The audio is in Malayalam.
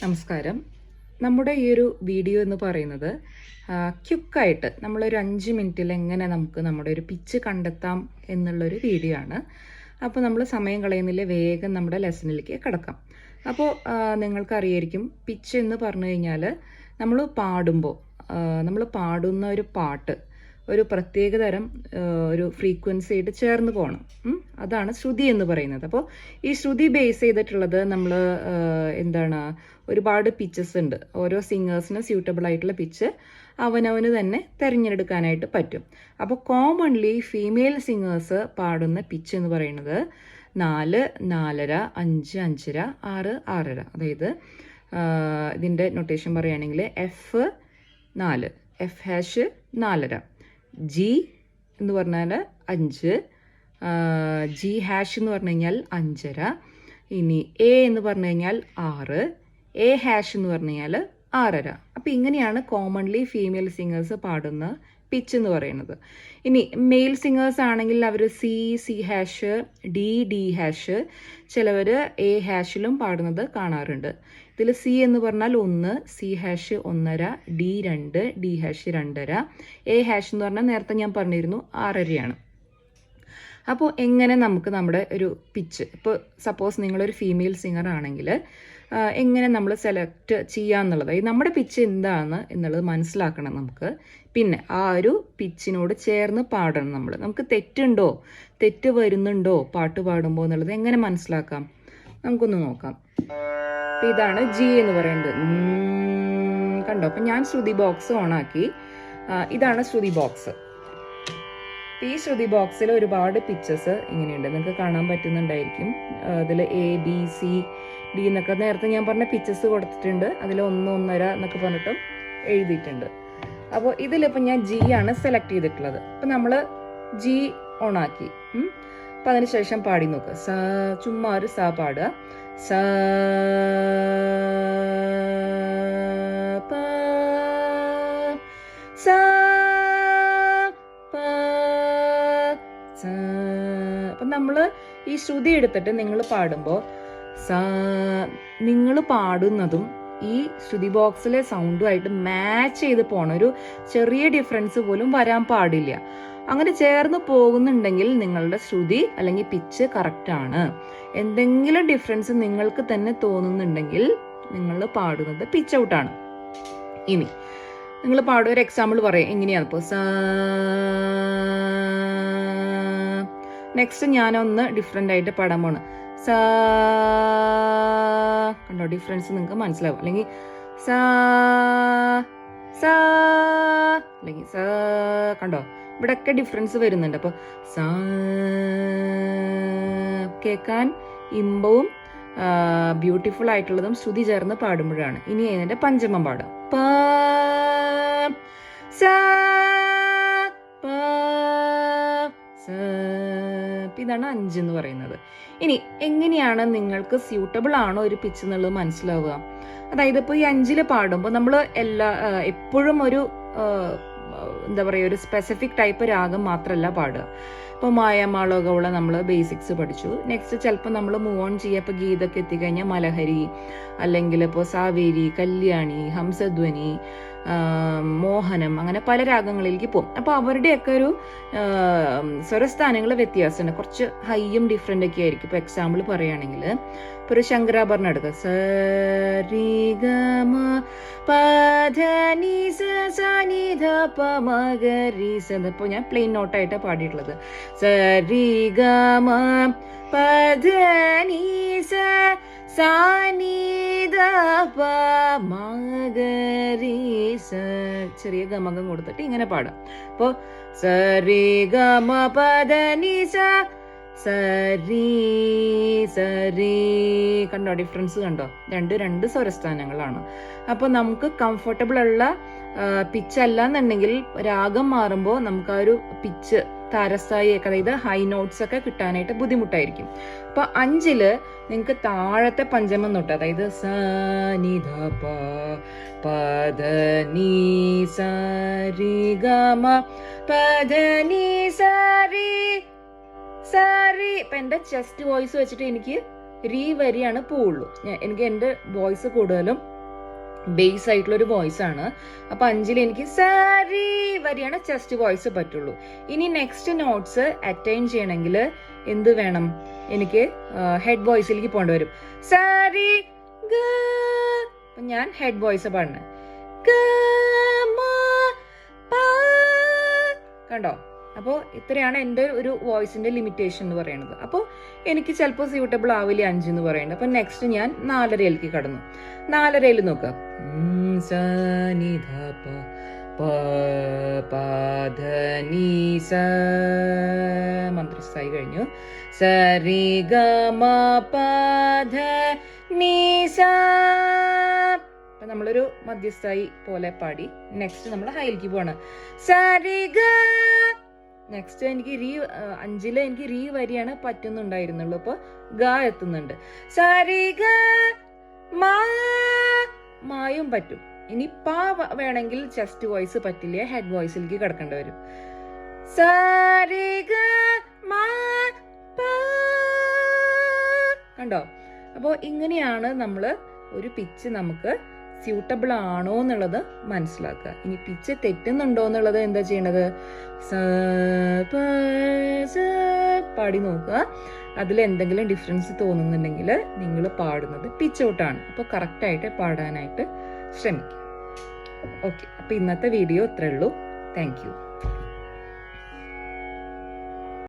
നമസ്കാരം. നമ്മുടെ ഈ ഒരു വീഡിയോ എന്ന് പറയുന്നത് ക്വിക്കായിട്ട് നമ്മളൊരു 5 മിനിറ്റിൽ എങ്ങനെ നമുക്ക് നമ്മുടെ ഒരു പിച്ച് കണ്ടെത്താം എന്നുള്ളൊരു വീഡിയോ ആണ്. അപ്പോൾ നമ്മൾ സമയം കളയുന്നില്ല, വേഗം നമ്മുടെ ലെസണിലേക്ക് കിടക്കാം. അപ്പോൾ നിങ്ങൾക്കറിയായിരിക്കും, പിച്ച് എന്ന് പറഞ്ഞു കഴിഞ്ഞാൽ നമ്മൾ പാടുന്ന ഒരു പാട്ട് ഒരു പ്രത്യേകതരം ഒരു ഫ്രീക്വൻസിയായിട്ട് ചേർന്ന് പോകണം. അതാണ് ശ്രുതി എന്ന് പറയുന്നത്. അപ്പോൾ ഈ ശ്രുതി ബേസ് ചെയ്തിട്ടുള്ളത് നമ്മൾ ഒരുപാട് പിച്ചസ് ഉണ്ട്. ഓരോ സിംഗേഴ്സിന് സ്യൂട്ടബിൾ ആയിട്ടുള്ള പിച്ച് അവനവന് തന്നെ തിരഞ്ഞെടുക്കാനായിട്ട് പറ്റും. അപ്പോൾ കോമൺലി ഫീമെയിൽ സിംഗേഴ്സ് പാടുന്ന പിച്ച് എന്ന് പറയുന്നത് 4, 4.5, 5, 5.5, 6, 6.5. അതായത് ഇതിൻ്റെ നൊട്ടേഷൻ പറയുകയാണെങ്കിൽ F 4, F#, 4.5, G എന്ന് പറഞ്ഞാൽ 5, G# എന്ന് പറഞ്ഞു കഴിഞ്ഞാൽ 5.5, ഇനി A എന്ന് പറഞ്ഞു കഴിഞ്ഞാൽ 6, A# എന്ന് പറഞ്ഞു കഴിഞ്ഞാൽ 6.5. അപ്പോൾ ഇങ്ങനെയാണ് കോമൺലി ഫീമെയിൽ സിംഗേഴ്സ് പാടുന്ന പിച്ച് എന്ന് പറയുന്നത്. ഇനി മെയിൽ സിംഗേഴ്സ് ആണെങ്കിൽ അവർ C#, D#, ചിലവർ A# പാടുന്നത് കാണാറുണ്ട്. ഇതിൽ C എന്ന് പറഞ്ഞാൽ 1, C# 1.5, D 2, D# 2.5, A# എന്ന് പറഞ്ഞാൽ നേരത്തെ ഞാൻ പറഞ്ഞിരുന്നു 6.5. അപ്പോൾ എങ്ങനെ നമുക്ക് നമ്മുടെ ഒരു പിച്ച്, ഇപ്പോൾ സപ്പോസ് നിങ്ങളൊരു ഫീമെയിൽ സിംഗർ ആണെങ്കിൽ എങ്ങനെ നമ്മൾ സെലക്ട് ചെയ്യാന്നുള്ളത്, നമ്മുടെ പിച്ച് എന്താണ് എന്നുള്ളത് മനസ്സിലാക്കണം നമുക്ക്. പിന്നെ ആ ഒരു പിച്ചിനോട് ചേർന്ന് പാടണം നമുക്ക് തെറ്റ് വരുന്നുണ്ടോ പാട്ട് പാടുമ്പോൾ എന്നുള്ളത് എങ്ങനെ മനസ്സിലാക്കാം, നമുക്കൊന്ന് നോക്കാം. അപ്പം ഇതാണ് G എന്ന് പറയുന്നത്. കണ്ടോ? അപ്പം ഞാൻ ശ്രുതി ബോക്സ് ഓണാക്കി. ഇതാണ് ശ്രുതി ബോക്സ്. ഈ ശ്രുതി ബോക്സിൽ ഒരുപാട് പിച്ചസ് ഇങ്ങനെയുണ്ട്, നിങ്ങൾക്ക് കാണാൻ പറ്റുന്നുണ്ടായിരിക്കും. അതിൽ A, B, C, D എന്നൊക്കെ നേരത്തെ ഞാൻ പറഞ്ഞ പിച്ചസ് കൊടുത്തിട്ടുണ്ട്. അതിൽ 1, 1.5 എന്നൊക്കെ പറഞ്ഞിട്ടും എഴുതിയിട്ടുണ്ട്. അപ്പോൾ ഇതിലിപ്പോൾ ഞാൻ G ആണ് സെലക്ട് ചെയ്തിട്ടുള്ളത്. അപ്പം നമ്മൾ G ഓണാക്കി. അപ്പം അതിനുശേഷം പാടി നോക്കുക. ചുമ്മാ ഒരു പാടുക. അപ്പം നമ്മൾ ഈ ശ്രുതി എടുത്തിട്ട് നിങ്ങൾ പാടുമ്പോൾ നിങ്ങൾ പാടുന്നതും ഈ ശ്രുതി ബോക്സിലെ സൗണ്ടുമായിട്ട് മാച്ച് ചെയ്ത് പോകണം. ഒരു ചെറിയ ഡിഫറൻസ് പോലും വരാൻ പാടില്ല. അങ്ങനെ ചേർന്ന് പോകുന്നുണ്ടെങ്കിൽ നിങ്ങളുടെ ശ്രുതി അല്ലെങ്കിൽ പിച്ച് കറക്റ്റ് ആണ്. എന്തെങ്കിലും ഡിഫറൻസ് നിങ്ങൾക്ക് തന്നെ തോന്നുന്നുണ്ടെങ്കിൽ നിങ്ങൾ പാടുന്നത് പിച്ച് ഔട്ടാണ്. ഇനി നിങ്ങൾ പാടുക, ഒരു എക്സാമ്പിൾ പറയാം എങ്ങനെയാണ്. ഇപ്പോൾ നെക്സ്റ്റ് ഞാനൊന്ന് ഡിഫറെൻ്റ് ആയിട്ട് പാടാൻ പോണ്. കണ്ടോ? ഡിഫറൻസ് നിങ്ങൾക്ക് മനസ്സിലാവും. അല്ലെങ്കിൽ അല്ലെങ്കിൽ കണ്ടോ? ഇവിടെയൊക്കെ ഡിഫറൻസ് വരുന്നുണ്ട്. അപ്പോൾ കേൾക്കാൻ ഇമ്പവും ബ്യൂട്ടിഫുൾ ആയിട്ടുള്ളതും ശ്രുതി ചേർന്ന് പാടുമ്പോഴാണ്. ഇനി അതിൻ്റെ പഞ്ചമം പാടാം. ഇതാണ് 5 എന്ന് പറയുന്നത്. ഇനി എങ്ങനെയാണ് നിങ്ങൾക്ക് സ്യൂട്ടബിൾ ആണോ ഒരു പിച്ച് എന്നുള്ളത് മനസ്സിലാവുക? അതായത് ഇപ്പോൾ ഈ 5 പാടുമ്പോൾ നമ്മൾ എപ്പോഴും ഒരു ഒരു സ്പെസിഫിക് ടൈപ്പ് രാഗം മാത്രമല്ല പാടുക. ഇപ്പോൾ മായാമാളോകമുള്ള നമ്മൾ ബേസിക്സ് പഠിച്ചു. നെക്സ്റ്റ് ചിലപ്പോൾ നമ്മൾ മൂവ് ഓൺ ചെയ്യുക. ഇപ്പോൾ ഗീതൊക്കെ എത്തിക്കഴിഞ്ഞാൽ മലഹരി, അല്ലെങ്കിൽ ഇപ്പോൾ സാവേരി, കല്യാണി, ഹംസധ്വനി, മോഹനം, അങ്ങനെ പല രാഗങ്ങളിലേക്ക് പോകും. അപ്പോൾ അവരുടെയൊക്കെ ഒരു സ്വരസ്ഥാനങ്ങൾ വ്യത്യാസമുണ്ട്. കുറച്ച് ഹൈയും ഡിഫറെൻ്റ് ഒക്കെ ആയിരിക്കും. ഇപ്പോൾ എക്സാമ്പിൾ പറയുകയാണെങ്കിൽ ഇപ്പോൾ ഒരു ശങ്കരാഭരണം എടുക്കുക. സരിഗമ പധനി സനിധപമഗരി. ഇപ്പോൾ ഞാൻ പ്ലെയിൻ നോട്ടായിട്ടാണ് പാടിയിട്ടുള്ളത്. സരിഗമ പധനി സനിധപമഗരി. ചെറിയ ഗമകം കൊടുത്തിട്ട് ഇങ്ങനെ പാടാം. അപ്പോൾ സരി ഗമ പധനി സരി. കണ്ടോ? ഡിഫറൻസ് കണ്ടോ? രണ്ട് സ്വരസ്ഥാനങ്ങളാണ്. അപ്പോൾ നമുക്ക് കംഫർട്ടബിൾ ഉള്ള പിച്ച് അല്ല എന്നുണ്ടെങ്കിൽ രാഗം മാറുമ്പോൾ നമുക്ക് ആ ഒരു പിച്ച് താരസ്ഥായി, അതായത് ഹൈ നോട്ട്സ് ഒക്കെ കിട്ടാനായിട്ട് ബുദ്ധിമുട്ടായിരിക്കും. അപ്പൊ 5 നിങ്ങൾക്ക് താഴത്തെ പഞ്ചമം തൊട്ട്, അതായത് സനിധപ പദനി സരി ഗമ പദനി സരി. ഇപ്പൊ എന്റെ ചെസ്റ്റ് വോയിസ് വെച്ചിട്ട് എനിക്ക് രീ വരെയാണ് പോവുള്ളൂ. എനിക്ക് എൻ്റെ വോയിസ് കൂടുതലും ബേസ് ആയിട്ടുള്ള ഒരു വോയിസ് ആണ്. അപ്പൊ 5ൽ എനിക്ക് സാരി വരെയാണ് ചെസ്റ്റ് വോയിസ് പറ്റുള്ളൂ. ഇനി നെക്സ്റ്റ് നോട്ട്സ് അറ്റൈൻ ചെയ്യണമെങ്കിൽ എന്ത് വേണം, എനിക്ക് ഹെഡ് വോയിസിലേക്ക് പോകേണ്ടി വരും. സാരി ഗ, ഞാൻ ഹെഡ് വോയിസ് പാടുന്നത്. കണ്ടോ? അപ്പോൾ ഇത്രയാണ് എൻ്റെ ഒരു വോയിസിന്റെ ലിമിറ്റേഷൻ എന്ന് പറയുന്നത്. അപ്പോൾ എനിക്ക് ചിലപ്പോൾ സ്യൂട്ടബിൾ ആവില്ല 5 എന്ന് പറയുന്നത്. അപ്പൊ നെക്സ്റ്റ് ഞാൻ 4ലേക്ക് കടന്നു. 4യിൽ നോക്കാം. മന്ത്രസ്ഥായി കഴിഞ്ഞു. സരി ഗ മ പ ധ നീ സ. അപ്പൊ നമ്മളൊരു മധ്യസ്ഥായി പോലെ പാടി നെക്സ്റ്റ് നമ്മൾ ഹൈയിലേക്ക് പോവാണ്. സരി ഗ. നെക്സ്റ്റ് എനിക്ക് 5ൽ എനിക്ക് രീ വരെയാണ് പറ്റുന്നുണ്ടായിരുന്നുള്ളൂ. അപ്പൊ ഗ എത്തുന്നുണ്ട്. സരി ഗ മാ, മായും പറ്റും. ഇനി പ വേണമെങ്കിൽ ചെസ്റ്റ് വോയിസ് പറ്റില്ല, ഹെഡ് വോയിസിലേക്ക് കിടക്കേണ്ടി വരും. സരി ഗ മാ പ. കണ്ടോ? അപ്പോൾ ഇങ്ങനെയാണ് നമ്മൾ ഒരു പിച്ച് നമുക്ക് സ്യൂട്ടബിൾ ആണോ എന്നുള്ളത് മനസ്സിലാക്കുക. ഇനി പിച്ച് തെറ്റുന്നുണ്ടോ എന്നുള്ളത് എന്താ ചെയ്യണത്, പാടി നോക്കുക. അതിൽ എന്തെങ്കിലും ഡിഫറൻസ് തോന്നുന്നുണ്ടെങ്കിൽ നിങ്ങൾ പാടുന്നത് പിച്ച് ഔട്ടാണ്. അപ്പോൾ കറക്റ്റായിട്ട് പാടാനായിട്ട് ശ്രമിക്കുക. ഓക്കെ, അപ്പോൾ ഇന്നത്തെ വീഡിയോ ഇത്രയേ ഉള്ളൂ. Thank you.